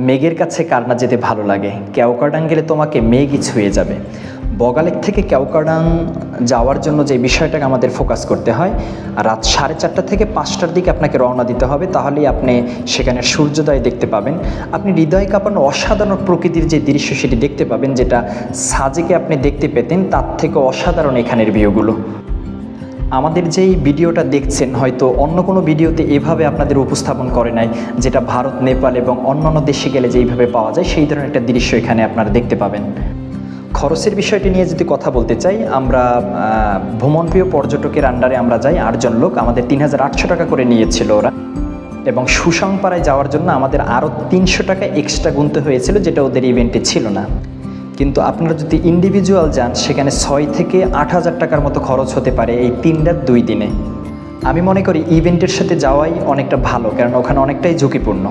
মেঘের কাছে কার না যেতে ভালো লাগে, কেওক্রাডাং গেলে তোমাকে মেঘই ছুঁয়ে যাবে। বগালেক থেকে কেওক্রাডাং যাওয়ার জন্য যে বিষয়টাকে আমাদের ফোকাস করতে হয়, রাত 4:30 থেকে 5টার দিকে আপনাকে রওনা দিতে হবে, তাহলেই আপনি সেখানে সূর্যোদয় দেখতে পাবেন। আপনি হৃদয় কাঁপানো অসাধারণ প্রকৃতির যে দৃশ্য সেটি দেখতে পাবেন, যেটা সাজেকে আপনি দেখতে পেতেন তার থেকে অসাধারণ এখানের ভিউগুলো। আমাদের যেই ভিডিওটা দেখছেন হয়তো অন্য কোনো ভিডিওতে এভাবে আপনাদের উপস্থাপন করে নাই, যেটা ভারত, নেপাল এবং অন্যান্য দেশে গেলে যেইভাবে পাওয়া যায় সেই ধরনের একটা দৃশ্য এখানে আপনারা দেখতে পাবেন। খরচের বিষয়টি নিয়ে যদি কথা বলতে চাই, আমরা ভ্রমণপ্রিয় পর্যটকের আন্ডারে আমরা যাই 8 জন লোক, আমাদের 3800 টাকা করে নিয়েছিল ওরা, এবং সুসাংপাড়ায় যাওয়ার জন্য আমাদের আরও 300 টাকা এক্সট্রা গুনতে হয়েছিল, যেটা ওদের ইভেন্টে ছিল না। কিন্তু আপনারা যদি ইন্ডিভিজুয়াল যান সেখানে 6 থেকে 8,000 টাকার মতো খরচ হতে পারে এই 3 রাত 2 দিনে। আমি মনে করি ইভেন্টের সাথে যাওয়াই অনেকটা ভালো, কারণ ওখানে অনেকটাই ঝুঁকিপূর্ণ।